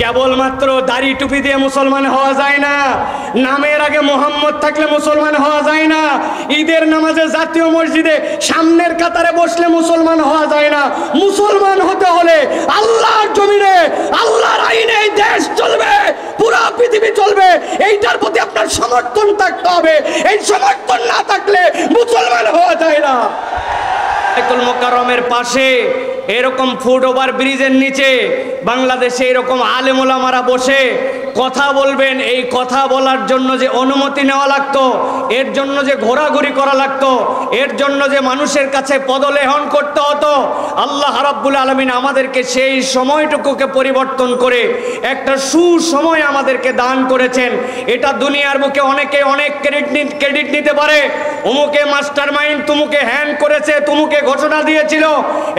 কেবলমাত্র দাড়ি টুপি দিয়ে মুসলমান হওয়া যায় না, নামের আগে মোহাম্মদ থাকলে মুসলমান হওয়া যায় না, ঈদের নামাজে জাতীয় মসজিদে সামনের কাতারে বসলে মুসলমান হওয়া যায় না। মুসলমান হতে হলে আল্লাহর জমিনে আল্লাহর আইনে এই দেশ চলবে, পুরো পৃথিবী চলবে, এইটার প্রতি আপনার সমর্থন থাকতে হবে। এই সমর্থন না থাকলে মুসলমান হওয়া যায় না। বাইতুল মুকাররমের পাশে এরকম ফুট ওভার ব্রিজের নিচে বাংলাদেশে এরকম আলেম ওলামারা বসে কথা বলবেন। এই কথা বলার জন্য যে অনুমতি নেওয়া লাগতো, এর জন্য যে ঘোরাঘুরি করা লাগতো, এর জন্য যে মানুষের কাছে পদলেহন করতে হতো, আল্লাহ রাব্বুল আলামিন আমাদেরকে সেই সময়টুকুকে পরিবর্তন করে একটা সুসময় আমাদেরকে দান করেছেন। এটা দুনিয়ার বুকে অনেকে অনেক ক্রেডিট নিতে পারে, অমুকে মাস্টার মাইন্ড, তুমুকে হ্যান্ড করেছে, তুমুকে ঘোষণা দিয়েছিল।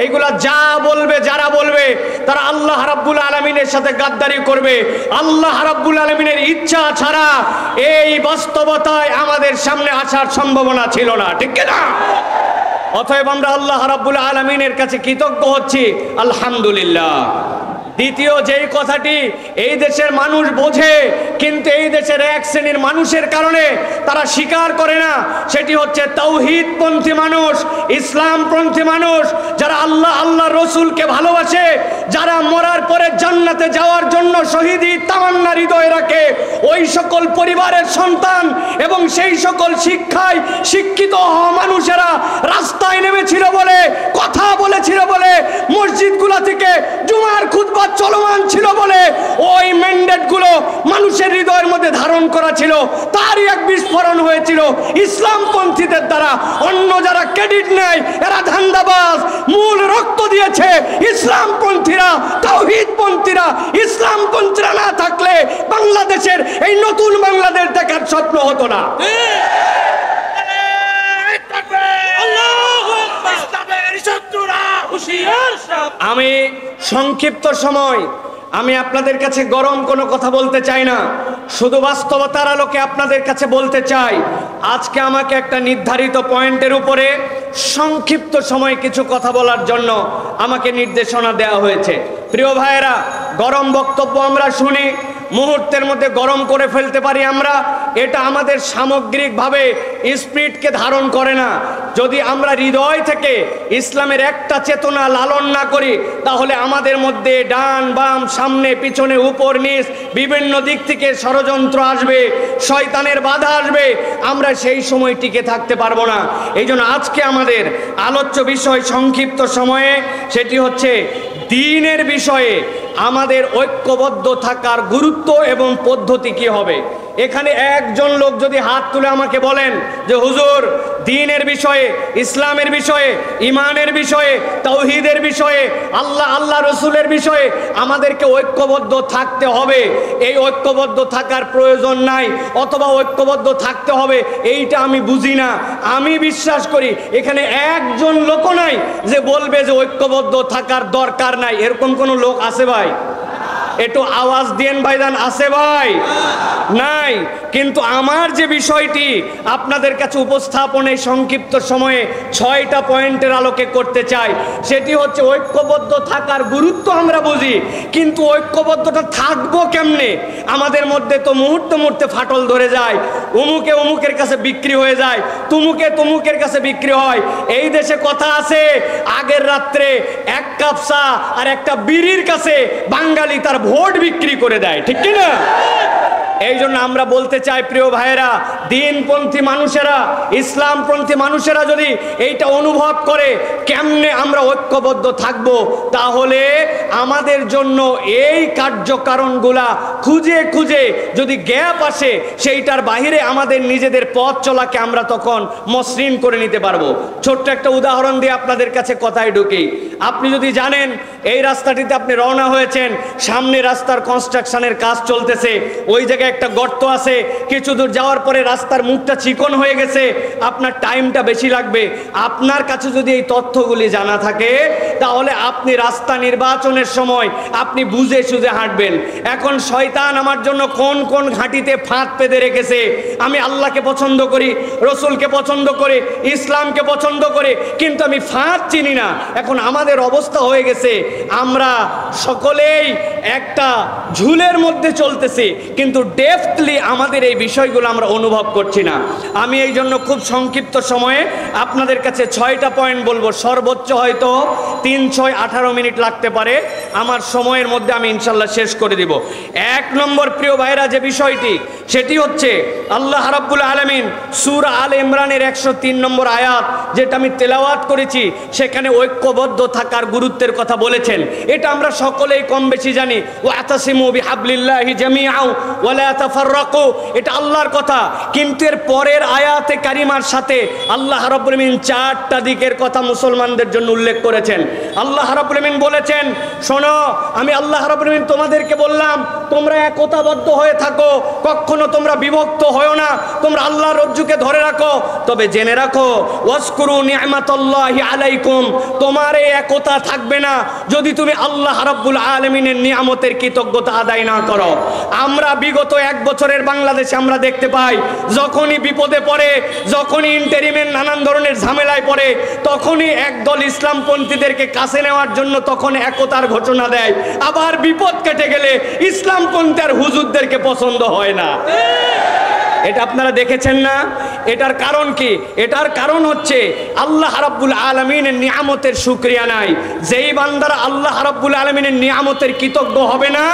এইগুলা যা বলবে, যারা বলবে তারা আল্লাহ রাব্বুল আলামিনের সাথে গাদ্দারি করবে। আল্লাহ রাব্বুল আলামিনের ইচ্ছা ছাড়া এই বাস্তবতায় আমাদের সামনে আসার সম্ভাবনা ছিল না, ঠিক না? অতএব আমরা আল্লাহ রাব্বুল আলামিনের কাছে কৃতজ্ঞ হচ্ছি, আলহামদুলিল্লাহ। দ্বিতীয় যেই কথাটি এই দেশের মানুষ বোঝে, কিন্তু এই দেশের এক শ্রেণীর মানুষের কারণে তারা স্বীকার করে না, সেটি হচ্ছে তাওহীদপন্থী মানুষ, ইসলামপন্থী মানুষ, যারা আল্লাহ রসুলকে ভালোবাসে, যারা মরার পরে জান্নাতে যাওয়ার জন্য শহীদি তামান্না হৃদয়ে রাখে। ওই সকল পরিবারের সন্তান এবং সেই সকল শিক্ষায় শিক্ষিত মানুষেরা রাস্তায় নেমেছিল বলে, কথা বলেছিল বলে, মসজিদগুলো থেকে জুমার খুতবা চলমান ছিল বলে ওই ম্যান্ডেট গুলো মানুষের হৃদয়ের মধ্যে ধারণ করা ছিল, তারই এক বিস্ফোরণ হয়েছিল ইসলামপন্থীদের দ্বারা। অন্য যারা ক্রেডিট নেয় এরা ধান্দাবাজ। মূল রক্ত দিয়েছে ইসলামপন্থীরা, তাওহীদপন্থীরা। ইসলামপন্থীরা না থাকলে বাংলাদেশের এই নতুন বাংলাদেশ দেখার স্বপ্ন হতো না। আমি সংক্ষিপ্ত সময় আমি আপনাদের কাছে গরম কোনো কথা বলতে চাই না, শুধু বাস্তবতার আলোকে আপনাদের কাছে বলতে চাই। আজকে আমাকে একটা নির্ধারিত পয়েন্টের উপরে সংক্ষিপ্ত সময় কিছু কথা বলার জন্য আমাকে নির্দেশনা দেওয়া হয়েছে। প্রিয় ভাইয়েরা, গরম বক্তব্য আমরা শুনি, মুহূর্তের মধ্যে গরম করে ফেলতে পারি আমরা, এটা আমাদের সামগ্রিকভাবে স্পিরিটকে ধারণ করে না। যদি আমরা হৃদয় থেকে ইসলামের একটা চেতনা লালন না করি, তাহলে আমাদের মধ্যে ডান বাম, সামনে পিছনে, উপর নিচ বিভিন্ন দিক থেকে ষড়যন্ত্র আসবে, শয়তানের বাধা আসবে, আমরা সেই সময় টিকে থাকতে পারবো না। এই জন্য আজকে আমাদের আলোচ্য বিষয় সংক্ষিপ্ত সময়ে সেটি হচ্ছে দ্বীনের বিষয়ে আমাদের ঐক্যবদ্ধ থাকার গুরুত্ব এবং পদ্ধতি কি হবে। এখানে একজন লোক যদি হাত তুলে আমাকে বলেন যে হুজুর, দ্বীনের বিষয়ে, ইসলামের বিষয়ে, ইমানের বিষয়ে, তাওহীদের বিষয়ে, আল্লাহ রসুলের বিষয়ে আমাদেরকে ঐক্যবদ্ধ থাকতে হবে, এই ঐক্যবদ্ধ থাকার প্রয়োজন নাই, অথবা ঐক্যবদ্ধ থাকতে হবে, এইটা আমি বুঝি না। আমি বিশ্বাস করি এখানে একজন লোকও নাই যে বলবে যে ঐক্যবদ্ধ থাকার দরকার নাই। এরকম কোনো লোক আছে ভাই? একটু আওয়াজ দিয়েন ভাইজান, আছে ভাই? নাই। কিন্তু আমার যে বিষয়টি আপনাদের কাছে উপস্থাপনে সংক্ষিপ্ত সময়ে 6টা পয়েন্টের আলোকে করতে চাই, সেটি হচ্ছে ঐক্যবদ্ধ থাকার গুরুত্ব আমরা বুঝি, কিন্তু ঐক্যবদ্ধটা থাকবো কেমনে? আমাদের মধ্যে তো মুহূর্তে ফাটল ধরে যায়, অমুকে অমুকের কাছে বিক্রি হয়ে যায়, তুমুকের কাছে বিক্রি হয়। এই দেশে কথা আছে, আগের রাত্রে এক কাপ চা আর একটা বিড়ির কাছে বাঙালি তার ভোট বিক্রি করে দেয়, ঠিক কি না? এই জন্য আমরা বলতে চাই প্রিয় ভাইয়েরা, দ্বীনপন্থী মানুষেরা, ইসলামপন্থী মানুষেরা যদি এইটা অনুভব করে কেমনে আমরা ঐক্যবদ্ধ থাকবো, তাহলে আমাদের জন্য এই কার্যকারণগুলা খুঁজে খুঁজে যদি গ্যাপ আসে, সেইটার বাহিরে আমাদের নিজেদের পথ চলাকে আমরা তখন মসৃণ করে নিতে পারবো। ছোট্ট একটা উদাহরণ দিয়ে আপনাদের কাছে কথায় ঢুকি। আপনি যদি জানেন এই রাস্তাটিতে আপনি রওনা হয়েছেন, সামনে রাস্তার কনস্ট্রাকশনের কাজ চলতেছে, ওই জায়গায় জায়গায় একটা গর্ত আছে, কিছু দূর যাওয়ার পরে রাস্তার মুখটা চিকন হয়ে গেছে, আপনার টাইমটা বেশি লাগবে। আপনার কাছে যদি এই তথ্যগুলি জানা থাকে তাহলে আপনি রাস্তা নির্বাচনের সময় আপনি বুঝে সুঝে হাঁটবেন। এখন শয়তান আমার জন্য কোন কোন ঘাঁটিতে ফাঁদ পেতে রেখেছে। আমি আল্লাহকে পছন্দ করি, রসুলকে পছন্দ করে, ইসলামকে পছন্দ করে, কিন্তু আমি ফাঁদ চিনি না। এখন আমাদের অবস্থা হয়ে গেছে, আমরা সকলেই একটা ঝুলের মধ্যে চলতেছি, কিন্তু ডেপথলি আমাদের এই বিষয়গুলো আমরা অনুভব করছি না। আমি এই জন্য খুব সংক্ষিপ্ত সময়ে আপনাদের কাছে 6টা পয়েন্ট বলবো, সর্বোচ্চ হয়তো 3-6-18 মিনিট লাগতে পারে, আমার সময়ের মধ্যে আমি ইনশাল্লাহ শেষ করে দিব। 1 নম্বর প্রিয় ভাইরা যে বিষয়টি, সেটি হচ্ছে আল্লাহ রাব্বুল আলামিন সূরা আলে ইমরানের 103 নম্বর আয়াত যেটা আমি তেলাওয়াত করেছি, সেখানে ঐক্যবদ্ধ থাকার গুরুত্বের কথা বলেছেন। এটা আমরা সকলেই কম বেশি জানি, ওয়াতাসিমু বিহাবলিল্লাহি জামিআ ওয়া লা তাফাররাকু, এটা আল্লাহর কথা। কিন্তু এর পরের আয়াতে কারিমার সাথে আল্লাহ রাব্বুল আলামিন 4টা দিকের কথা মুসলমানদের জন্য উল্লেখ করেছেন। আল্লাহ রাব্বুল আলামিন বলেছেন, শোনো, আমি আল্লাহ রাব্বুল আলামিন তোমাদেরকে বললাম তোমরা একতাবদ্ধ হয়ে থাকো, কখনো তোমরা বিভক্ত হয়ো না, তোমরা আল্লাহর রজ্জুকে ধরে রাখো। তবে জেনে রাখো, ওয়াজকুরু নি'মাতাল্লাহি আলাইকুম, তোমার এই একতা থাকবে না যদি তুমি আল্লাহ রাব্বুল আলামিনের নিয়ামতের কৃতজ্ঞতা আদায় না করো। আমরা বিগত 1 বছরের বাংলাদেশে আমরা দেখতে পাই, যখনই বিপদে পড়ে, যখনই ইন্টারিমের নানান ধরনের ঝামেলায় পড়ে, তখনই একদল ইসলামপন্থীদেরকে কাছে নেওয়ার জন্য তখন একতার ঘোষণা দেয়। আবার বিপদ কেটে গেলে ইসলামপন্থী আর হুজুরদেরকে পছন্দ হয় না। এটা আপনারা দেখেছেন না? এটার কারণ কি? এটার কারণ হচ্ছে আল্লাহ রাব্বুল আলামিনের নিয়ামতের শুকরিয়া নাই। যেই বান্দারা আল্লাহ রাব্বুল আলামিনের নিয়ামতের কৃতজ্ঞ হবে না,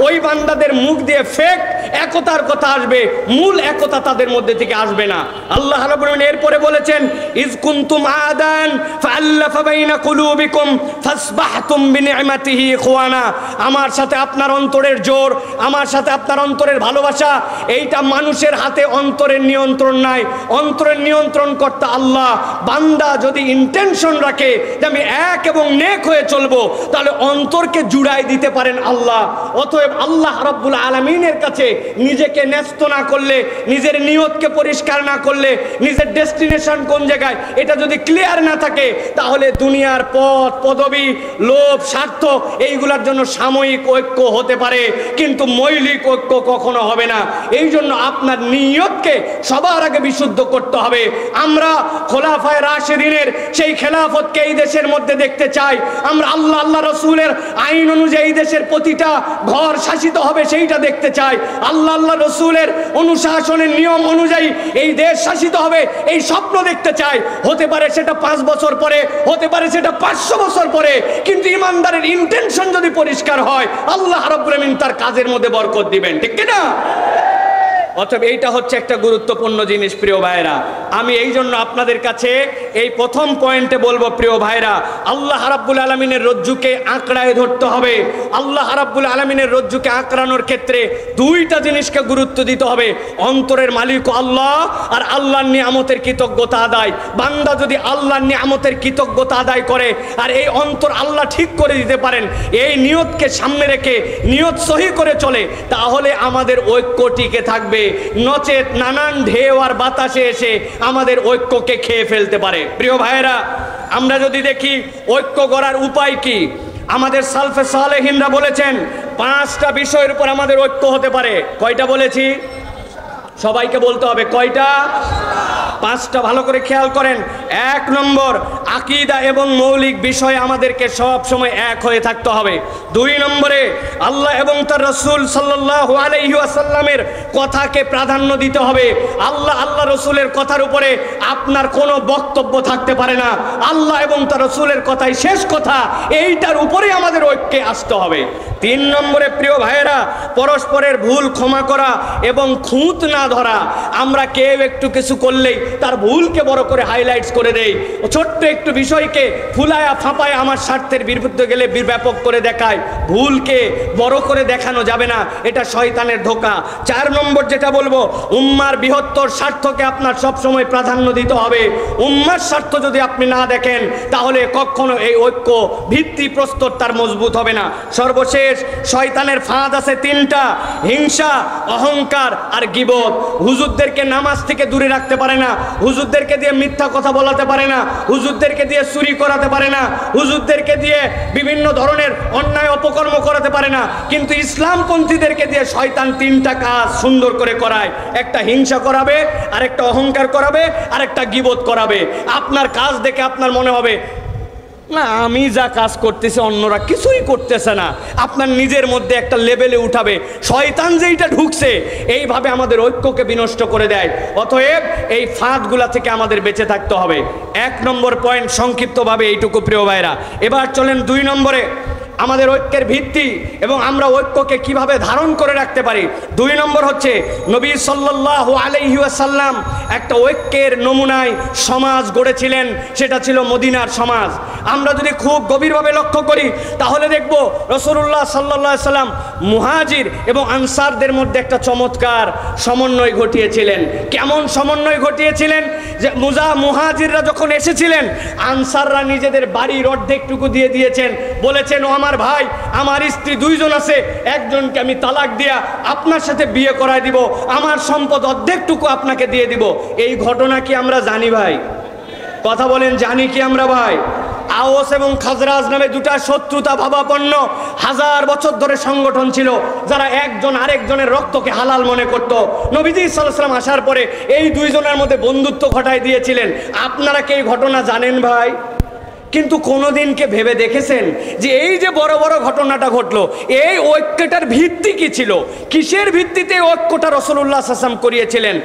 ওই বান্দাদের মুখ দিয়ে ফেক একতার কথা আসবে, মূল একতা তাদের মধ্যে থেকে আসবে না। আল্লাহ রাব্বুল আলামিন এরপরে বলেছেন, ইজ কুনতুম আদান ফাআল্লাফা বাইনা কুলুবিকুম ফাসবাহতুম বিনি'মাতিহি ইখওয়ানা, আমার সাথে আপনার অন্তরের জোর, আমার সাথে আপনার অন্তরের ভালোবাসা, এইটা মানুষের হাতে অন্তরের নিয়ন্ত্রণ নাই, অন্তরের নিয়ন্ত্রণ কর্তা আল্লাহ। বান্দা যদি ইন্টেনশন রাখে যে আমি এক এবং নেক হয়ে চলবো, তাহলে অন্তরকে জুড়াই দিতে পারেন আল্লাহ। অতএব আল্লাহ রাব্বুল আলামিনের কাছে নিজেকে ন্যস্ত না করলে, নিজের নিয়তকে পরিষ্কার না করলে, নিজের ডেস্টিনেশন কোন জায়গায় এটা যদি ক্লিয়ার না থাকে, তাহলে দুনিয়ার পথ পদবি, লোভ, স্বার্থ এইগুলোর জন্য সাময়িক ঐক্য হতে পারে, কিন্তু মৌলিক ঐক্য কখনো হবে না। এই জন্য আপনার নিয়তকে সবার আগে বিশুদ্ধ করতে হবে। আমরা খোলাফায়ে রাশিদিনের সেই খেলাফতকে এই দেশের মধ্যে দেখতে চাই। আমরা আল্লাহ রসুলের আইন অনুযায়ী এই দেশের প্রতিটা ঘর শাসিত হবে সেইটা দেখতে চাই। আল্লাহ রসুলের অনুশাসনের নিয়ম অনুযায়ী এই দেশ শাসিত হবে এই স্বপ্ন দেখতে চাই। হতে পারে সেটা 5 বছর পরে, হতে পারে সেটা 500 বছর পরে, কিন্তু ইমানদারের ইন্টেনশন যদি পরিষ্কার হয়, আল্লাহ রাব্বুল আলামিন তার কাজের মধ্যে বরকত দিবেন, ঠিক কি না? অতএব এইটা হচ্ছে একটা গুরুত্বপূর্ণ জিনিস প্রিয় ভাইরা। আমি এই জন্য আপনাদের কাছে এই প্রথম পয়েন্টে বলবো, প্রিয় ভাইরা, আল্লাহ রাব্বুল আলামিনের রজ্জুকে আঁকড়ায় ধরতে হবে। আল্লাহ রাব্বুল আলামিনের রজ্জুকে আঁকড়ানোর ক্ষেত্রে 2টা জিনিসকে গুরুত্ব দিতে হবে, অন্তরের মালিক আল্লাহ আর আল্লাহর নিয়ামতের কৃতজ্ঞতা আদায়। বান্দা যদি আল্লাহর নিয়ামতের কৃতজ্ঞতা আদায় করে আর এই অন্তর আল্লাহ ঠিক করে দিতে পারেন, এই নিয়তকে সামনে রেখে নিয়ত সহি করে চলে, তাহলে আমাদের ঐক্য টিকে থাকবে। নচেত নানান ঢেউ আর বাতাসে এসে আমাদের ঐক্যকে খেয়ে ফেলতে পারে। প্রিয় ভাইয়েরা, আমরা যদি দেখি ঐক্য গড়ার উপায় কি, আমাদের সালফে সালেহিনরা বলেছেন 5টা বিষয়ের উপর আমাদের ঐক্য হতে পারে। কয়টা বলেছি? সবাইকে বলতে হবে কয়টা? 5টা। ভালো করে খেয়াল করেন। 1 নম্বর, আকীদা এবং মৌলিক বিষয় আমাদেরকে সব সময় এক হয়ে থাকতে হবে। 2 নম্বরে, আল্লাহ এবং তার রাসূল সাল্লাল্লাহু আলাইহি ওয়াসাল্লামের কথাকে প্রাধান্য দিতে হবে। আল্লাহ রাসূলের কথার উপরে আপনার কোনো বক্তব্য থাকতে পারে না। আল্লাহ এবং তার রাসূলের কথাই শেষ কথা, এইটার উপরে আমাদের ঐক্যে আসতে হবে। 3 নম্বরে, প্রিয় ভাইয়েরা, পরস্পরের ভুল ক্ষমা করা এবং খুঁত না ধরা। আমরা কেউ একটু কিছু করলেই তার ভুলকে বড় করে হাইলাইটস করে দেই, ছোট্ট একটু একটু বিষয়কে ফুলায়া ফাঁপায় আমার স্বার্থের বিরুদ্ধে গেলে ব্যাপক করে দেখায়, ভুলকে বড় করে দেখানো যাবে না, এটা শয়তানের ধোঁকা। 4 নম্বর যেটা বলবো, উম্মার বৃহত্তর স্বার্থকে আপনার সবসময় প্রাধান্য দিতে হবে। উম্মার স্বার্থ যদি আপনি না দেখেন তাহলে কখনো এই ঐক্য ভিত্তি প্রস্তর তার মজবুত হবে না। সর্বশেষ শয়তানের ফাঁদ আছে 3টা: হিংসা, অহংকার আর গীবত। হুজুরদেরকে নামাজ থেকে দূরে রাখতে পারে না, হুজুরদেরকে দিয়ে মিথ্যা কথা বলাতে পারে না, হুজুরদেরকে দিয়ে চুরি করাতে পারে না, হুজুরদেরকে দিয়ে বিভিন্ন ধরনের অন্যায় অপকর্ম করাতে পারে না, কিন্তু ইসলামপন্থীদেরকে দিয়ে শয়তান 3টা কাজ সুন্দর করে করায়। একটা হিংসা করাবে, আরেকটা অহংকার করাবে, আরেকটা গীবত করাবে। আপনার কাজ দেখে আপনার মনে হবে না আমি যা কাজ করতেছি অন্যরা কিছুই করতেছে না, আপনার নিজের মধ্যে একটা লেভেলে উঠাবে। শয়তান যেইটা ঢুকছে এইভাবে আমাদের ঐক্যকে বিনষ্ট করে দেয়। অতএব এই ফাঁদগুলা থেকে আমাদের বেঁচে থাকতে হবে। 1 নম্বর পয়েন্ট সংক্ষিপ্তভাবে এইটুকু প্রিয় ভাইরা। এবার চলেন 2 নম্বরে, আমাদের ঐক্যের ভিত্তি এবং আমরা ঐক্যকে কিভাবে ধারণ করে রাখতে পারি। 2 নম্বর হচ্ছে নবী সাল্লাল্লাহু আলাইহি ওয়াসাল্লাম একটা ঐক্যের নমুনায় সমাজ গড়েছিলেন, সেটা ছিল মদিনার সমাজ। আমরা যদি খুব গভীরভাবে লক্ষ্য করি তাহলে দেখব রাসূলুল্লাহ সাল্লাল্লাহু আলাইহি সাল্লাম মুহাজির এবং আনসারদের মধ্যে একটা চমৎকার সমন্বয় ঘটিয়েছিলেন। কেমন সমন্বয় ঘটিয়েছিলেন? যে মুহাজিররা যখন এসেছিলেন, আনসাররা নিজেদের বাড়ির অর্ধেকটুকু দিয়ে দিয়েছেন, বলেছেন ও আমার ভাই, আমার স্ত্রী 2 জন আছে, একজনকে আমি তালাক দিয়া আপনার সাথে বিয়ে করায় দিব, আমার সম্পদ অর্ধেকটুকু আপনাকে দিয়ে দিব। এই ঘটনা কি আমরা জানি ভাই? কথা বলেন, জানি কি আমরা ভাই? আওস এবং খাজরাজ নামে 2টা শত্রুতা ভাবাপন্ন 1000 বছর ধরে সংগঠন ছিল, যারা একজন আরেকজনের রক্তকে হালাল মনে করত। নবীজি সাল্লাল্লাহু আলাইহি ওয়াসাল্লাম আসার পরে এই 2 জনের মধ্যে বন্ধুত্ব ঘটায় দিয়েছিলেন। আপনারা কি এই ঘটনা জানেন ভাই? কিন্তু কোনোদিনকে ভেবে দেখেছেন যে এই যে বড় বড় ঘটনাটা ঘটলো, এই ঐক্যটার ভিত্তি কি ছিল? কিসের ভিত্তিতে ঐক্যটা রাসূলুল্লাহ সাল্লাল্লাহু আলাইহি ওয়াসাল্লাম করিয়েছিলেন?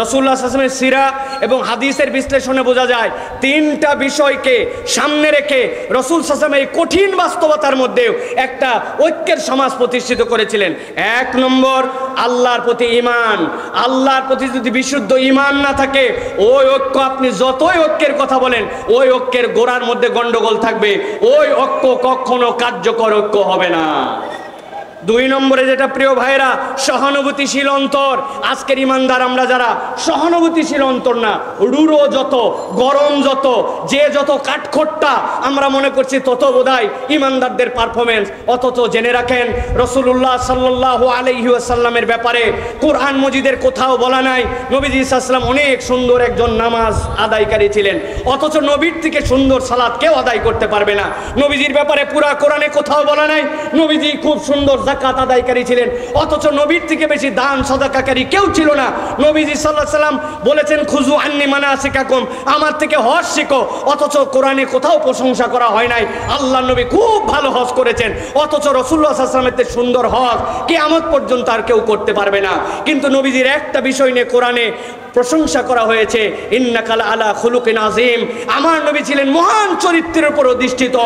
রাসূলুল্লাহ সাল্লাল্লাহু আলাইহি ওয়াসাল্লামের সিরা এবং হাদিসের বিশ্লেষণে বোঝা যায় 3টা বিষয়কে সামনে রেখে রাসূল সাল্লাল্লাহু আলাইহি ওয়াসাল্লাম এই কঠিন বাস্তবতার মধ্যেও একটা ঐক্যের সমাজ প্রতিষ্ঠিত করেছিলেন। 1 নম্বর, আল্লাহর প্রতি ঈমান। আল্লাহর প্রতি যদি বিশুদ্ধ ঈমান না থাকে, ওই ঐক্য আপনি যতই ঐক্যের কথা বলেন, ওই ঐক্যের গোড়ার মধ্যে গন্ডগোল থাকবে, ওই ঐক্য কখনো কার্যকর ঐক্য হবে না। 2 নম্বরে যেটা প্রিয় ভাইরা, সহানুভূতিশীল অন্তর। আজকের ইমানদার আমরা যারা সহানুভূতিশীল অন্তর না, রুড়ো যত, গরম যত, যে যত কাঠখোট্টা আমরা মনে করছি তত বোধহয় ইমানদারদের পারফরমেন্স। অথচ জেনে রাখেন রাসূলুল্লাহ সাল্লাল্লাহু আলাইহি ওয়াসাল্লামের ব্যাপারে কোরআন মজিদের কোথাও বলা নাই নবীজি সাল্লাল্লাহু আলাইহি ওয়াসাল্লাম অনেক সুন্দর একজন নামাজ আদায়কারী ছিলেন, অথচ নবীর থেকে সুন্দর সালাত কেউ আদায় করতে পারবে না। নবীজির ব্যাপারে পুরা কোরআনে কোথাও বলা নাই নবীজি খুব সুন্দর যাকাত আদায়কারী ছিলেন, অথচ নবীর থেকে বেশি দান সাদাকাকারী কেউ ছিল না। নবীজি সাল্লাল্লাহু আলাইহি ওয়াসাল্লাম বলেছেন খুযু আন্নী মানাসিকাকুম, আমার থেকে হজ শিখো, অথচ কোরআনে কোথাও প্রশংসা করা হয় নাই আল্লাহর নবী খুব ভালো হজ করেছেন, অথচ রাসূলুল্লাহ সাল্লাল্লাহু আলাইহি ওয়াসাল্লামের সুন্দর হজ কিয়ামত পর্যন্ত আর কেউ করতে পারবে না। কিন্তু নবীজির একটা বিষয় নিয়ে কোরআনে প্রশংসা করা হয়েছে, ইন্নাকা আলা খুলুকিন আযীম, আমার নবী ছিলেন মহান চরিত্রের উপর অধিষ্ঠিত।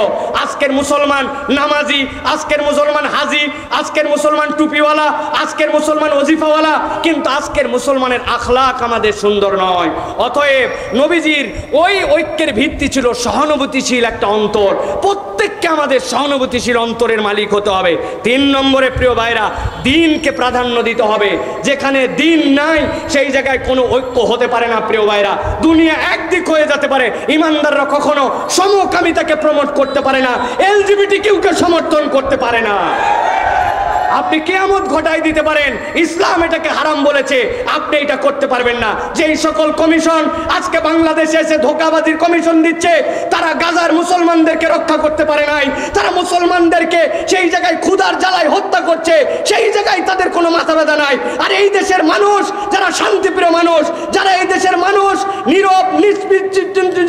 আজকের মুসলমান নামাজি, আজকের মুসলমান হাজি, আজকের মুসলমান টুপিওয়ালা, আজকের মুসলমান ওজিফাওয়ালা, কিন্তু আজকের মুসলমানের আখলাক আমাদের সুন্দর নয়। অতএব নবীজির ওই ঐক্যের ভিত্তি ছিল সহানুভূতিশীল একটা অন্তর। প্রত্যেককে আমাদের সহানুভূতিশীল অন্তরের মালিক হতে হবে। 3 নম্বরে প্রিয় ভাইরা, দ্বীনকে প্রাধান্য দিতে হবে। যেখানে দ্বীন নাই সেই জায়গায় কোনো ঐক্য হতে পারে না প্রিয় ভাইরা। দুনিয়া একদিক হয়ে যেতে পারে, ইমানদাররা কখনো সমকামিতাকে প্রমোট করতে পারে না, এলজিবিটিকিউকে সমর্থন করতে পারে না। আপনি কিয়ামত ঘটাই দিতে পারেন, ইসলাম এটাকে হারাম বলেছে, আপনি এটা করতে পারবেন না। যেই সকল কমিশন আজকে বাংলাদেশে এসে ধোঁকাবাজির কমিশন দিচ্ছে, তারা গাজার মুসলমানদেরকে রক্ষা করতে পারে নাই, তারা মুসলমানদেরকে সেই জায়গায় ক্ষুধার জ্বালায় হত্যা করছে, সেই জায়গায় তাদের কোনো মাথা ব্যথা নাই। আর এই দেশের মানুষ যারা শান্তিপ্রিয় মানুষ, যারা এই দেশের মানুষ নীরব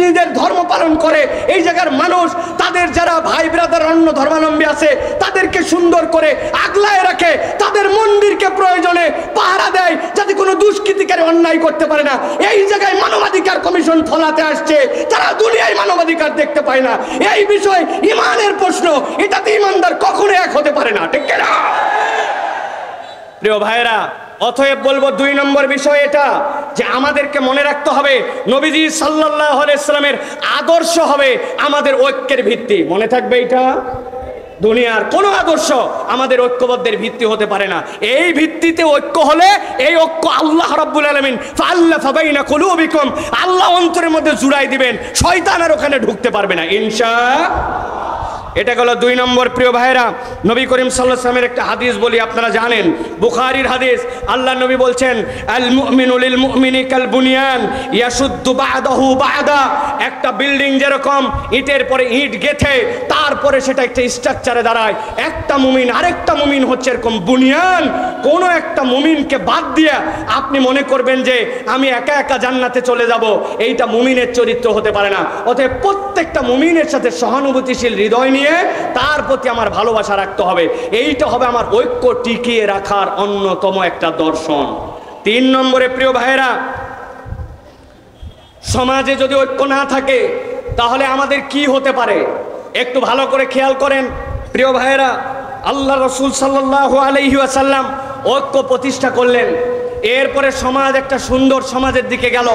নিজের ধর্ম পালন করে, এই জায়গার মানুষ তাদের যারা ভাই ব্রাদার অন্য ধর্মাবলম্বী আছে তাদেরকে সুন্দর করে আগলায় রাখে, তাদের মন্দিরকে প্রয়োজনে পাহারা দেয় যাতে কোনো দুষ্কৃতিকারী অন্যায় করতে পারে না। এই জায়গায় মানবাধিকার কমিশন ফলাতে আসছে, তারা দুনিয়ায় মানবাধিকার দেখতে পায় না। এই বিষয় ইমানের প্রশ্ন, এটাতে ইমানদার কখনো এক হতে পারে না, ঠিক না প্রিয় ভাইরা? অতএব বলবো 2 নম্বর বিষয় এটা, যে আমাদেরকে মনে রাখতে হবে নবীজি সাল্লাল্লাহু আলাইহি সাল্লামের আদর্শ হবে আমাদের ঐক্যের ভিত্তি। মনে থাকবে এটা। দুনিয়ার কোনো আদর্শ আমাদের ঐক্যবদ্ধের ভিত্তি হতে পারে না। এই ভিত্তিতে ঐক্য হলে এই ঐক্য আল্লাহ রাব্বুল আলামিন ফাআল্লাফা বাইনা কুলুবিকুম, আল্লাহ অন্তরের মধ্যে জুড়াই দিবেন, শয়তান আর ওখানে ঢুকতে পারবে না ইনশাআল্লাহ। এটা গেল 2 নম্বর। প্রিয় ভাইরা, নবী করিম সাল্লাল্লাহু আলাইহি ওয়াসাল্লামের একটা হাদিস বলি, আপনারা জানেন, বুখারীর হাদিস। আল্লাহ নবী বলছেন আল মুমিনু লিল মুমিনি কাল বুনিয়ান ইয়াশুদ্দু বা'দাহু বা'দা। একটা বিল্ডিং যেরকম ইটের পরে ইট গেথে তারপরে সেটা একটা স্ট্রাকচারে দাঁড়ায়, একটা মুমিন আরেকটা মুমিন হচ্ছে এরকম বুনিয়ান। কোন একটা মুমিনকে বাদ দিয়ে আপনি মনে করবেন যে আমি একা একা জান্নাতে চলে যাব, এইটা মুমিনের চরিত্র হতে পারে না। অতএব প্রত্যেকটা মুমিনের সাথে সহানুভূতিশীল হৃদয় নিয়ে তার প্রতি আমার ভালোবাসা রাখতে হবে। এইটা হবে আমার ঐক্য টিকিয়ে রাখার অন্যতম একটা দর্শন। 3 নম্বরে প্রিয় ভাইরা, সমাজে যদি ঐক্য না থাকে তাহলে আমাদের কি হতে পারে একটু ভালো করে খেয়াল করেন। প্রিয় ভাইরা, আল্লাহ রাসূল সাল্লাল্লাহু আলাইহি ওয়াসাল্লাম ঐক্য প্রতিষ্ঠা করলেন, এরপরে সমাজ একটা সুন্দর সমাজের দিকে গেল।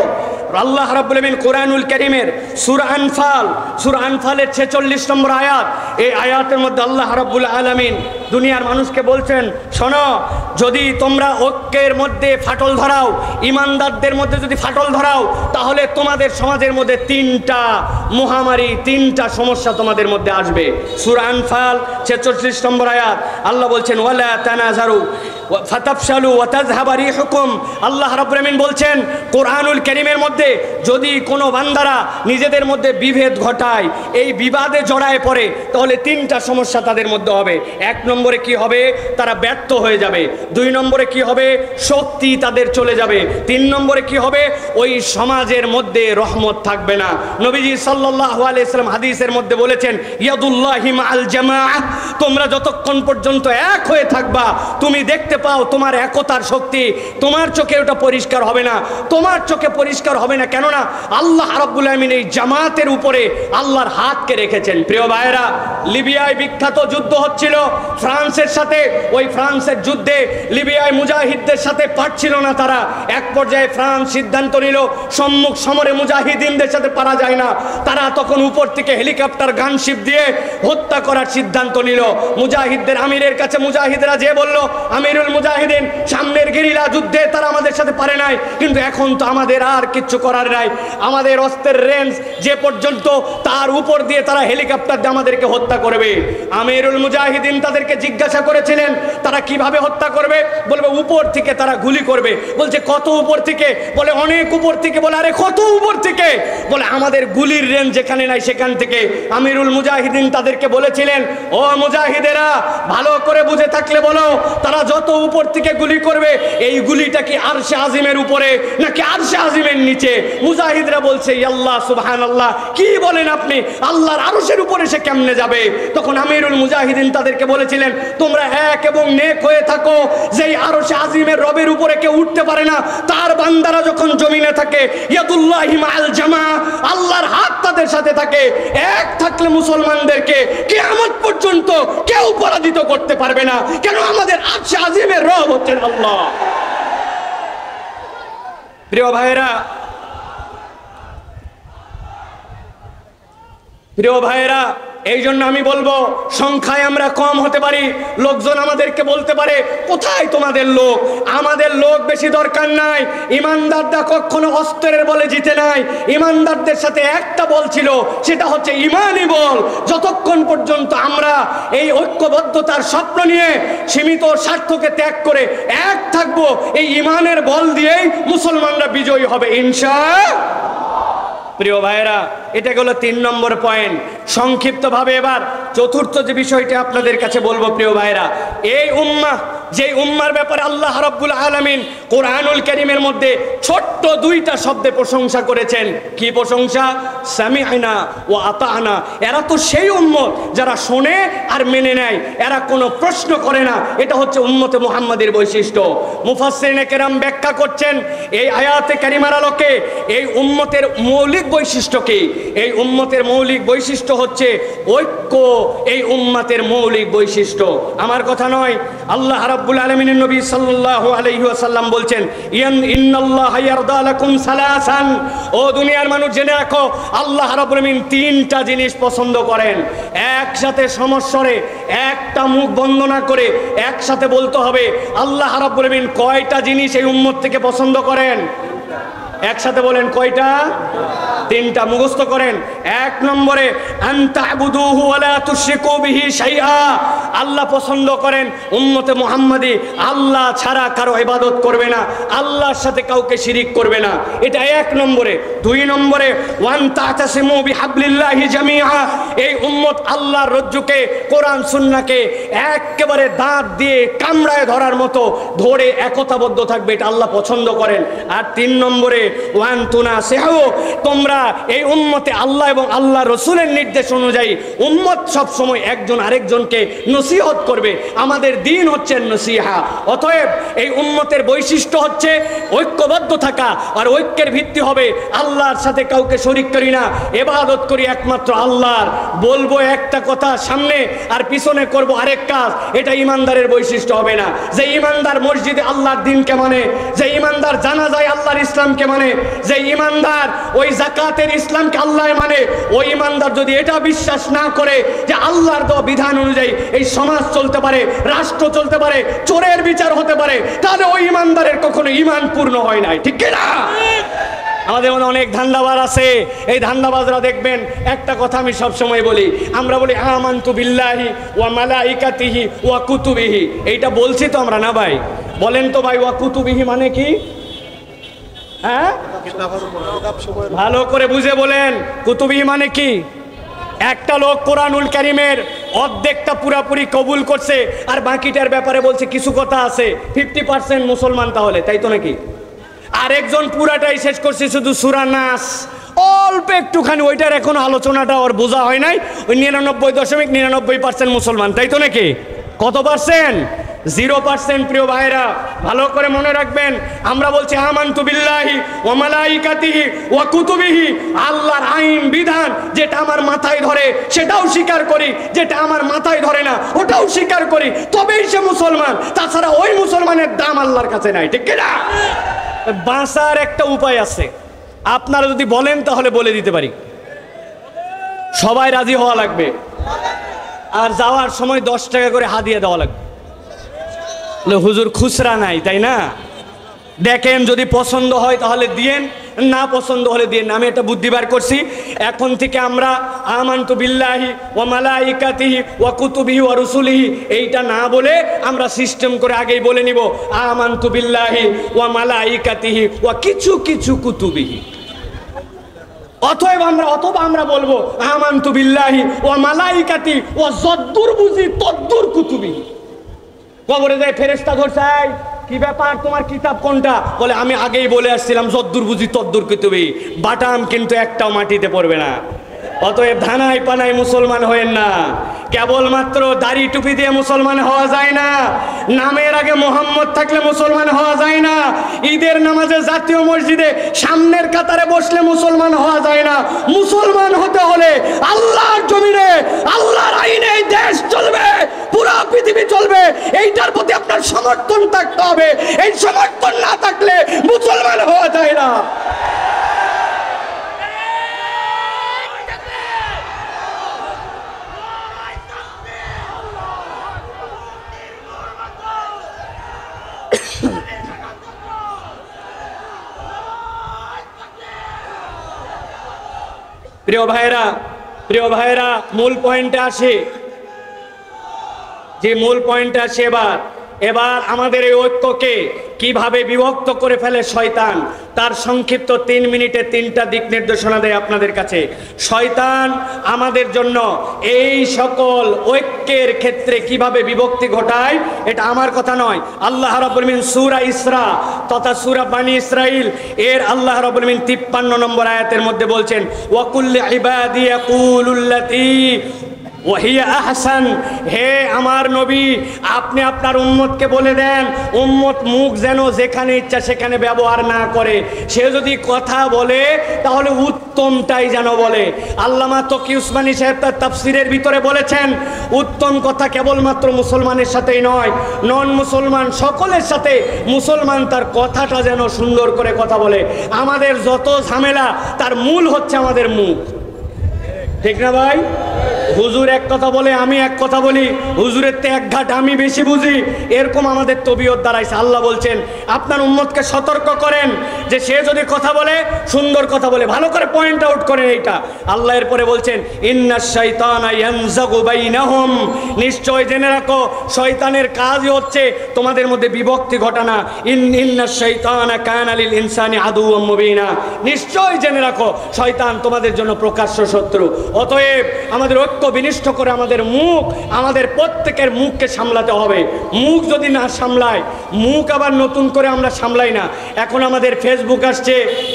আল্লাহ রাব্বুল আলামিন কোরআনুল কারীমের সূরা আনফালের 46 নম্বর আয়াত, এই আয়াতের মধ্যে আল্লাহ রাব্বুল আলামিন দুনিয়ার মানুষকে বলছেন, শোনো, যদি তোমরা ঐক্যের মধ্যে ফাটল ধরাও, ইমানদারদের মধ্যে যদি ফাটল ধরাও, তাহলে তোমাদের সমাজের মধ্যে 3টা মহামারী, 3টা সমস্যা তোমাদের মধ্যে আসবে। সূরা আনফাল 46 নম্বর আয়াত, আল্লাহ বলছেন ওয়ালা তানাজারু ফাতাফশালু ওয়া তাযহাবা রিহুকুম। আল্লাহ রাব্বুল আলামিন বলছেন কোরআনুল কারীমের মধ্যে যদি কোনো বান্দারা নিজেদের মধ্যে বিভেদ ঘটায়, এই বিবাদে জড়ায় পড়ে, তাহলে 3টা সমস্যা তাদের মধ্যে হবে। 1 নম্বরে কি হবে? তারা ব্যর্থ হয়ে যাবে। 2 নম্বরে কি হবে? শক্তি তাদের চলে যাবে। 3 নম্বরে কি হবে? ওই সমাজের মধ্যে রহমত থাকবে না। নবীজি সাল্লাল্লাহু আলাইহি সাল্লাম হাদিসের মধ্যে বলেছেন ইয়াদুল্লাহি মাআল জামাআহ, তোমরা যতক্ষণ পর্যন্ত এক হয়ে থাকবা, তুমি দেখতে পাও তোমার একতার শক্তি, তোমার চোখে ওটা পরিষ্কার হবে না, তোমার চোখে পরিষ্কার হবে না। কেননা আল্লাহ রাব্বুল আলামিন এই জামাতের উপরে আল্লাহর হাতকে রেখেছেন। প্রিয় ভাইয়েরা, লিবিয়ায় বিখ্যাত যুদ্ধ হচ্ছিল ফ্রান্সের সাথে। ওই ফ্রান্সের যুদ্ধে লিবিয়ায় মুজাহিদদের সাথে পারছিল না তারা। এক পর্যায়ে ফ্রান্স সিদ্ধান্ত নিল সম্মুখ সমরে মুজাহিদিনদের সাথে পারা যায় না। তারা তখন উপর থেকে হেলিকপ্টার গানশিপ দিয়ে হত্যা করার সিদ্ধান্ত নিল। মুজাহিদদের আমিরের কাছে মুজাহিদরা যে বলল, আমিরুল মুজাহিদিন, সামনের গেরিলা যুদ্ধে তারা আমাদের সাথে পারে নাই, কিন্তু এখন তো আমাদের আর কিচ্ছু করার নাই, আমাদের অস্ত্রের রেঞ্জ যে পর্যন্ত, তার উপর দিয়ে তারা হেলিকপ্টার দিয়ে আমাদেরকে হত্যা করবে। আমিরুল মুজাহিদিন তাদেরকে জিজ্ঞাসা করেছিলেন তারা কিভাবে হত্যা করবে, বলবে উপর থেকে তারা গুলি করবে। বলছে কত উপর থেকে? বলে অনেক উপর থেকে। বলে আরে কত উপর থেকে? বলে আমাদের গুলির রেঞ্জ যেখানে নাই সেখান থেকে। আমিরুল মুজাহিদিন তাদেরকে বলেছিলেন, ও মুজাহিদেরা, ভালো করে বুঝে থাকলে বলো, তারা যত উপর থেকে গুলি করবে, এই গুলিটা কি আরশে আজিমের উপরে নাকি আরশে আজিমের নিচে? মুজাহিদরা বলছে আল্লাহ সুবহানাল্লাহ, কি বলেন আপনি, আল্লাহর আরশের উপরে সে কেমনে যাবে? তখন আমিরুল মুজাহিদিন তাদেরকে বলেছিলেন, তোমরা এক এবং নেক হয়ে থাকো, যেই আরশে আজিমের রবের উপরে কেউ উঠতে পারে না, তার বান্দারা যখন জমিনে থাকে, ইয়াদুল্লাহি মাআল জামাআহ, আল্লাহর হাত তাদের সাথে থাকে। এক থাকলে মুসলমানদেরকে কিয়ামত পর্যন্ত কেউ পরাজিত করতে পারবে না। কেন? আমাদের আরশে আজিমের রব হচ্ছেন আল্লাহ। প্রিয় ভাইয়েরা, এই জন্য আমি বলবো, সংখ্যায় আমরা কম হতে পারি, লোকজন আমাদেরকে বলতে পারে কোথায় তোমাদের লোক? আমাদের লোক বেশি দরকার নাই। ইমানদাররা কখনো অস্ত্রের বলে জিতে নাই। ইমানদারদের সাথে একটা বল ছিল, সেটা হচ্ছে ইমানি বল। যতক্ষণ পর্যন্ত আমরা এই ঐক্যবদ্ধতার স্বপ্ন নিয়ে সীমিত স্বার্থকে ত্যাগ করে এক থাকবো, এই ইমানের বল দিয়েই মুসলমানরা বিজয়ী হবে ইনশাআল্লাহ। প্রিয় ভাইয়েরা, এটা গেল 3 নম্বর পয়েন্ট। সংক্ষিপ্তভাবে এবার চতুর্থ যে বিষয়টি আপনাদের কাছে বলবো, প্রিয় ভাইয়েরা, এই উম্মাহ, যেই উম্মার ব্যাপারে আল্লাহ রাব্বুল আলামিন কোরআনুল কারীমের মধ্যে ছোট্ট 2টা শব্দে প্রশংসা করেছেন। কি প্রশংসা? সামি'না ওয়া আতা'না। এরা তো সেই উম্মত যারা শোনে আর মেনে নেয়, এরা কোনো প্রশ্ন করে না। এটা হচ্ছে উম্মতে মুহাম্মাদের বৈশিষ্ট্য। মুফাসসিরিনে কেরাম ব্যাখ্যা করছেন এই আয়াতে কারিমার আলোকে এই উম্মতের মৌলিক বৈশিষ্ট্য কি? এই উম্মতের মৌলিক বৈশিষ্ট্য হচ্ছে ঐক্য। এই উম্মতের মৌলিক বৈশিষ্ট্য আমার কথা নয়, আল্লাহ রাব্বুল আলামিনের নবী সাল্লাল্লাহু আলাইহি ওয়াসাল্লাম বলছেন, ইন্নাল্লাহা ইয়ারদা লাকুম সালাসান, ও দুনিয়ার মানুষ জেনে রাখো, আল্লাহ রাব্বুল আলামিন তিনটা জিনিস পছন্দ করেন। একসাথে সমস্বরে, একটা মুখ বন্ধ না করে একসাথে বলতে হবে, আল্লাহ রাব্বুল আলামিন কয়টা জিনিস এই উম্মত থেকে পছন্দ করেন? একসাথে বলেন, কয়টা? তিনটা। মুখস্থ করেন। এক নম্বরে, আনতা'বুদুহু ওয়া লা তুশরিকু বিহি শাইআ, আল্লাহ পছন্দ করেন উম্মতে মুহাম্মাদি আল্লাহ ছাড়া কারো ইবাদত করবে না, আল্লাহর সাথে কাউকে শিরিক করবে না, এটা এক নম্বরে। দুই নম্বরে, ওয়ান তা'তাসিমু বিহাবলিল্লাহি জামিআ, এই উম্মত আল্লাহর রজ্জুকে, কোরআন সুন্নাহকে একেবারে দাঁত দিয়ে কামড়ায় ধরার মতো ধরে একতাবদ্ধ থাকবে, এটা আল্লাহ পছন্দ করেন। আর তিন নম্বরে, ওয়ান তুনাসিহু, তোমরা এই উম্মতে আল্লাহ এবং আল্লাহ রসুলের নির্দেশ অনুযায়ী উম্মত সব সময় একজন আরেকজনকে নসিহত করবে। আমাদের দিন হচ্ছে নসিহা। অতএব এই উম্মতের বৈশিষ্ট্য হচ্ছে ঐক্যবদ্ধ থাকা, আর ঐক্যের ভিত্তি হবে আল্লাহর সাথে কাউকে শরীক করি না, ইবাদত করি একমাত্র আল্লাহর। বলবো একটা কথা সামনে আর পিছনে করব আরেক কাজ, এটা ইমানদারের বৈশিষ্ট্য হবে না। যে ইমানদার মসজিদে আল্লাহর দিনকে মানে, যে ইমানদার জানাজায় আল্লাহর ইসলামকে মানে, যে ইমানদার ওই যাকাতের ইসলামকে আল্লাহ মানে, ওই ইমানদার যদি এটা বিশ্বাস না করে যে আল্লাহর দেওয়া বিধান অনুযায়ী এই সমাজ চলতে পারে, রাষ্ট্র চলতে পারে, চোরের বিচার হতে পারে, তাহলে ওই ইমানদারের কখনো ঈমান পূর্ণ হয় নাই। ঠিক না? আমাদের মধ্যে অনেক ধান্দাবাজ আছে। এই ধান্দাবাজরা দেখবেন, একটা কথা আমি সব সময় বলি, আমরা বলি আমানতু বিল্লাহি ওয়া মালাইকাতিহি ওয়া কুতুবিহি, এইটা বলছি তো আমরা না ভাই? বলেন তো ভাই, ওয়া কুতুবিহি মানে কি? হ্যাঁ, ভালো করে বুঝে বলেন, কুতুবিহি মানে কি? একটা লোক কোরআনুল কারীমের অর্ধেকটা পুরাপুরি কবুল করছে আর বাকিটার ব্যাপারে বলছে কিছু কথা আছে, 50% মুসলমান তাহলে, তাই তো নাকি? আরেকজন পুরাটাই শেষ করছে শুধু সূরা নাস, অল্প একটুখানি, ওইটার এখন আলোচনাটা ওর বোঝা হয় নাই, ওই 99.99% মুসলমান, তাই তো নাকি? কত পার্সেন্ট? 0%। প্রিয় ভাইরা, ভালো করে মনে রাখবেন, আমরা বলছি আমানতু বিল্লাহি ওয়া মালাইকাতিহি ওয়া কুতুবিহি, আল্লাহর আইন বিধান যেটা আমার মাথায় ধরে সেটাও স্বীকার করি, যেটা আমার মাথায় ধরে না ওটাও স্বীকার করি, তবেই সে মুসলমান। তাছাড়া ওই মুসলমানের দাম আল্লাহর কাছে নাই। ঠিক না? বাঁচার একটা উপায় আছে, আপনারা যদি বলেন তাহলে বলে দিতে পারি। সবাই রাজি হওয়া লাগবে, আর যাওয়ার সময় 10 টাকা করে হাদিয়া দেওয়া লাগবে। হুজুর খুচরা নাই, তাই না? দেখেন, যদি পছন্দ হয় তাহলে দিয়েন, না পছন্দ হলে দিয়েন। আমি একটা বুদ্ধি বার করছি, এখন থেকে আমরা আমানতু বিল্লাহি ওয়া মালাইকাতিহি ওয়া কুতুবিহি ওয়া রুসুলিহি এইটা না বলে আমরা সিস্টেম করে আগেই বলে নিব আমানতু বিল্লাহি ওয়া মালাইকাতিহি ওয়া কিছু কিছু কুতুবিহি। অথবা আমরা বলবো আমানতু বিল্লাহি ওয়া মালাইকাতি ওয়া যদ্দুর বুঝি তদ্দুর কুতুবিহি। কবরে যায় ফেরেশতা ধরছে, কি ব্যাপার, তোমার কিতাব কোনটা? বলে আমি আগেই বলে আসছিলাম যদ্দুর বুঝি তদ্দুর কুতুবিহি। বাটাম কিন্তু একটাও মাটিতে পড়বে না। অতএব ধানায় পানায় মুসলমান হয়েন না, কেবলমাত্র দাড়ি টুপি দিয়ে মুসলমান হওয়া যায় না, নামের আগে মোহাম্মদ থাকলে মুসলমান হওয়া যায় না, ঈদের নামাজে জাতীয় মসজিদে সামনের কাতারে বসলে মুসলমান হওয়া যায় না। মুসলমান হতে হলে আল্লাহর জমিনে আল্লাহর আইনে এই দেশ চলবে, পুরো পৃথিবী চলবে, এইটার প্রতি আপনার সমর্থন থাকতে হবে। এই সমর্থন না থাকলে মুসলমান হওয়া যায় না। প্রিয় ভাইরা, মূল পয়েন্টে আসে, যে মূল পয়েন্টে আসে এবার আমাদের এই ঐক্যকে কিভাবে বিভক্ত করে ফেলে শয়তান, তার সংক্ষিপ্ত 3 মিনিটে 3টা দিক নির্দেশনা দেয় আপনাদের কাছে। শয়তান আমাদের জন্য এই সকল ঐক্যের ক্ষেত্রে কিভাবে বিভক্তি ঘটায়, এটা আমার কথা নয়। আল্লাহ রাব্বুল আলামিন সূরা ইসরা তথা সূরা বানী ইসরাইল এর আল্লাহ রাব্বুল আলামিন 53 নম্বর আয়াতের মধ্যে বলছেন, ওয়া কুল্লি ইবাদি ইয়াকুলুল্লাতী ওয়াহিয়া আহসান, হে আমার নবী আপনি আপনার উম্মতকে বলে দেন উম্মত মুখ যেন যেখানে ইচ্ছা সেখানে ব্যবহার না করে, সে যদি কথা বলে তাহলে উত্তমটাই যেন বলে। আল্লামা তকি উসমানী সাহেব তার তাফসিরের ভিতরে বলেছেন উত্তম কথা কেবলমাত্র মুসলমানের সাথেই নয়, নন মুসলমান সকলের সাথে মুসলমান তার কথাটা যেন সুন্দর করে কথা বলে। আমাদের যত ঝামেলা তার মূল হচ্ছে আমাদের মুখ, ঠিক না ভাই? হুজুর এক কথা বলে আমি এক কথা বলি, হুজুরের তে এক ঘাট আমি বেশি বুঝি, এরকম আমাদের তবিয়ত দাঁড়াইছে। আল্লাহ বলছেন আপনার উম্মতকে সতর্ক করেন যে সে যদি কথা বলে সুন্দর কথা বলে, ভালো করে পয়েন্ট আউট করেন এইটা। আল্লাহ এরপরে বলছেন ইন্নাশ শাইতানা ইয়ানজাগু বাইনাহুম, নিশ্চয় জেনে রাখো শয়তানের কাজই হচ্ছে তোমাদের মধ্যে বিভক্তি ঘটানো। ইন্নাশ শাইতানা কানা লিল ইনসানি আদুওয়াম মুবিনা, নিশ্চয় জেনে রাখো শয়তান তোমাদের জন্য প্রকাশ্য শত্রু। অতএব আমাদের ঐক্য বিনিষ্ট করে আমাদের মুখ, আমাদের প্রত্যেকের মুখকে সামলাতে হবে। মুখ যদি না সামলায়, মুখ আবার নতুন করে আমরা সামলাই না। এখন আমাদের ফেসবুক আসছে,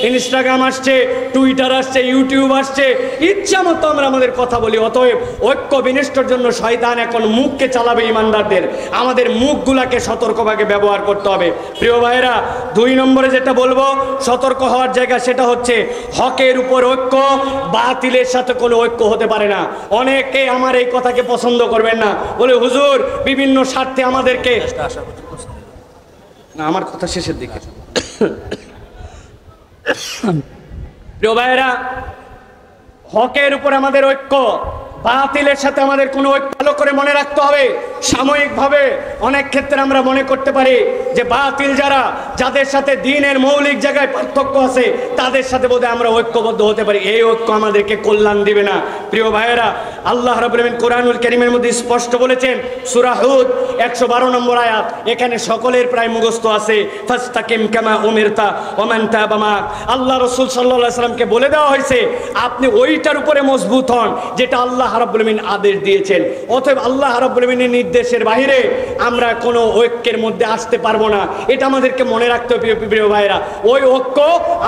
ইনস্টাগ্রাম আসছে, টুইটার আসছে, ইউটিউব আসছে, ইচ্ছা মতো আমরা আমাদের কথা বলি। অতএব ঐক্য বিনিষ্টর জন্য শয়তান এখন মুখকে চালাবে ইমানদারদের, আমাদের মুখগুলাকে সতর্কভাবে ব্যবহার করতে হবে। প্রিয় ভাইয়েরা, 2 নম্বরে যেটা বলবো সতর্ক হওয়ার জায়গা সেটা হচ্ছে হকের উপর ঐক্য, বাতিলের সাথে কোনো ঐক্য হতে পারে না। অনেকে আমার এই কথাকে পছন্দ করবেন না, বলে হুজুর বিভিন্ন স্বার্থে আমাদেরকে, না আমার কথা শেষের দিকে। প্রিয় ভাইয়েরা, হকের উপর আমাদের ঐক্য, বাতিলের সাথে আমাদের কোনো ঐক্য ভালো করে মনে রাখতে হবে। সাময়িকভাবে অনেক ক্ষেত্রে আমরা মনে করতে পারি যে বাতিল যারা, যাদের সাথে দ্বীনের মৌলিক জায়গায় পার্থক্য আছে তাদের সাথে বোধহয় আমরা ঐক্যবদ্ধ হতে পারি। এই ঐক্য আমাদেরকে কল্যাণ দিবে না। প্রিয় ভাইয়েরা, আল্লাহ রাব্বুল আলামিন কোরআনুল কারীমের মধ্যে স্পষ্ট বলেছেন, সূরা হুদ 112 নম্বর আয়াত, এখানে সকলের প্রায় মুখস্থ আছে, ফাস্তাকিম কামা উমিরতা ওয়া মান তাবা মাক। আল্লাহ রাসূল সাল্লাল্লাহু আলাইহি সাল্লামকে বলে দেওয়া হয়েছে আপনি ওইটার উপরে মজবুত হন যেটা আল্লাহ রাব্বুল আলামিন আদেশ দিয়েছেন। অতএব আল্লাহ রাব্বুল আলামিনের নির্দেশের বাইরে আমরা কোনো ঐক্যের মধ্যে আসতে পারবো না, এটা আমাদেরকে মনে রাখতে হবে। প্রিয় ভাইরা, ওই ঐক্য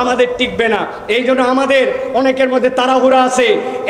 আমাদের টিকবে না। এই জন্য আমাদের অনেকের মধ্যে তাড়াহুড়া আছে,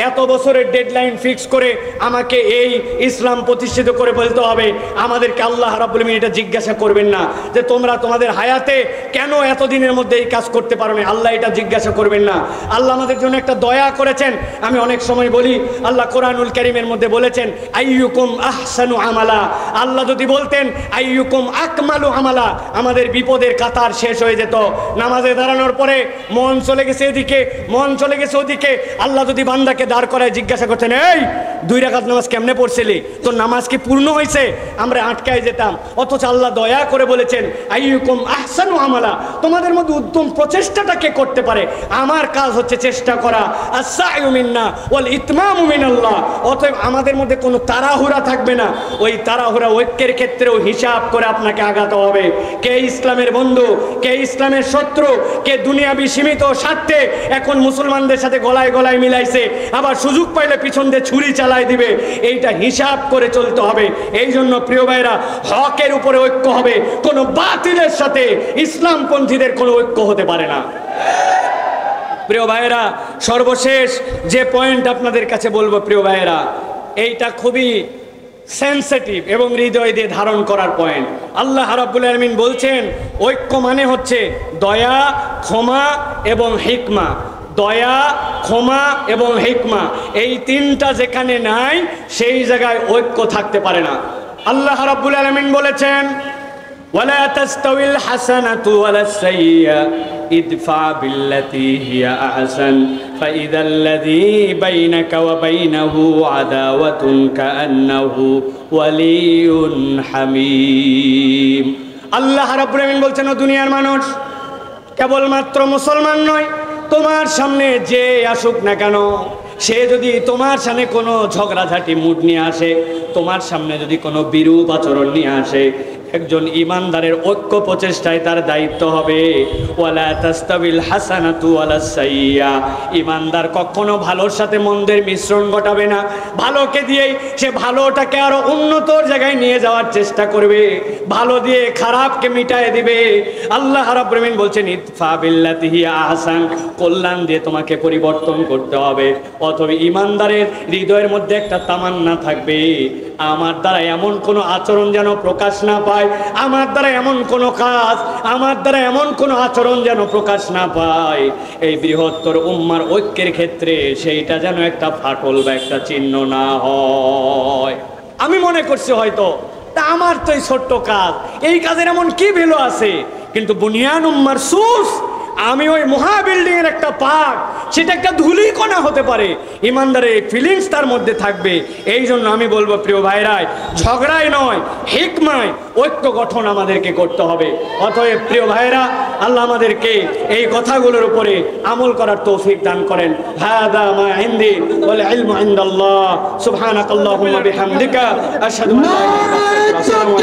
এত বছরের ডেডলাইন ফিক্স করে আমাকে এই ইসলাম প্রতিষ্ঠিত করে বলতে হবে। আমাদেরকে আল্লাহ রাব্বুল আলামিন এটা জিজ্ঞাসা করবেন না যে তোমরা তোমাদের হায়াতে কেন এতদিনের মধ্যে এই কাজ করতে পারো না, আল্লাহ এটা জিজ্ঞাসা করবেন না। আল্লাহ আমাদের জন্য একটা দয়া করেছেন। আমি অনেক সময় বলি, আল্লাহ কোরআনুল কারীমের মধ্যে বলেছেন আইয়ুকুম আহসানু আমালা। আল্লাহ যদি বলতেন আইয়ুকুম আকমালু আমালা, আমাদের বিপদের কাতার শেষ হয়ে যেত। নামাজে দাঁড়ানোর পরে মন চলে গেছে এদিকে, মন চলে গেছে ওদিকে, আল্লাহ যদি বান্দাকে দাঁড় করায় জিজ্ঞাসা করতেন এই 2 রাকাত নামাজ কেমনে পড়ছিলি, তোর নামাজ কি পূর্ণ হয়েছে, আমরা আটকায় যেতাম। অথচ আল্লাহ দয়া করে বলেছেন আইয়ুকুম আহসানু আমালা, তোমাদের মধ্যে উত্তম প্রচেষ্টাটা কে করতে পারে, আমার কাজ হচ্ছে চেষ্টা করা। আস-সা'য়ু মিন্না ওয়াল ইতমামু মিনাল্লাহ। অতএব আমাদের মধ্যে কোনো তাড়াহুড়া থাকবে না। ওই তাড়াহুড়া ঐক্যের ক্ষেত্রেও হিসাব করে আপনাকে আগাতে হবে। কে ইসলামের বন্ধু, কে ইসলামের শত্রু, কে দুনিয়াবি সীমিত স্বার্থে এখন মুসলমানদের সাথে গলায় গলায় মিলাইছে, আবার সুযোগ পাইলে পিছন দিয়ে ছুরি চালায় দিবে, এইটা হিসাব করে চলতে হবে। এই জন্য প্রিয় ভাইরা, হকের উপরে ঐক্য হবে, কোনো বাতিলের সাথে ইসলামপন্থীদের কোনো ঐক্য হতে পারে না। প্রিয় ভাইয়েরা, সর্বশেষ যে পয়েন্ট আপনাদের কাছে বলবো প্রিয় ভাইয়েরা, এইটা খুবই সেন্সিটিভ এবং হৃদয় দিয়ে ধারণ করার পয়েন্ট। আল্লাহ রাব্বুল আলামিন বলছেন ঐক্য মানে হচ্ছে দয়া, ক্ষমা এবং হিকমা। দয়া, ক্ষমা এবং হিকমা, এই 3টা যেখানে নাই সেই জায়গায় ঐক্য থাকতে পারে না। আল্লাহ রাব্বুল আলামিন বলেছেন ওয়ালা তাস্তাউিল হাসানাতু ওয়ালাস সাইয়্যা ইদফা বিল্লাতী হিয়া আহসান ফাইযাল্লাযী বাইনাকা ওয়া বাইনাহু আদাওয়াতুন কাআন্নাহু ওয়ালিয়্যুন হামীম। আল্লাহ রাব্বুল আলামিন বলছেন ও দুনিয়ার মানুষ, কেবলমাত্র মুসলমান নয়, তোমার সামনে যে আসুক না কেন, সে যদি তোমার সামনে কোনো ঝগড়াঝাটি মুড নিয়ে আসে, তোমার সামনে যদি কোনো বিরূপ আচরণ নিয়ে আসে, একজন ইমানদারের ঐক্য প্রচেষ্টায় তার দায়িত্ব হবে। ওয়ালা তাস্তাবিল হাসানাতু ওয়ালাস সাইয়্যা, ইমানদার কখনো ভালোর সাথে মন্দের মিশ্রণ ঘটাবে না। ভালোকে দিয়েই সে ভালোটাকে আরো উন্নত জায়গায় নিয়ে যাওয়ার চেষ্টা করবে, ভালো দিয়ে খারাপকে মিটায় দিবে। আল্লাহ রাব্বুল আলামিন বলছেন ইদফা বিল্লাতি হিয়া আহসান, কল্যাণ দিয়ে তোমাকে পরিবর্তন করতে হবে। অথবা ইমানদারের হৃদয়ের মধ্যে একটা তামান্না থাকবে, আমার দ্বারা এমন কোনো আচরণ যেন প্রকাশ না পায়, আমার দ্বারা এমন কোনো কাজ, আমার দ্বারা এমন কোনো আচরণ যেন প্রকাশ না পায়। এই বৃহত্তর উম্মার ঐক্যের ক্ষেত্রে সেইটা যেন একটা ফাটল বা একটা চিহ্ন না হয়। আমি মনে করছি হয়তো তা আমার তো এই ছোট্ট কাজ, এই কাজের এমন কি ভ্যালু আছে, কিন্তু বুনিয়ান উম্মার সুস, আমি ওই মহা বিল্ডিং এর একটা পার্ট, সেটা একটা ধূলিকণা হতে পারে, ইমানদারের ফিলিংস তার মধ্যে থাকবে। এই জন্য আমি বলবো প্রিয় ভাইরাই, ঝগড়ায় নয় হিকমায় ঐক্য গঠন আমাদেরকে করতে হবে। অতএব প্রিয় ভাইরা, আল্লাহ আমাদেরকে এই কথাগুলোর উপরে আমল করার তৌফিক দান করেন। হাদা মা ইনদি ওয়াল ইলমু ইনদাল্লাহ, সুবহানাকাল্লাহুম্মা বিহামদিকা আশহাদু আল্লা ইলাহা ইল্লা আনতা।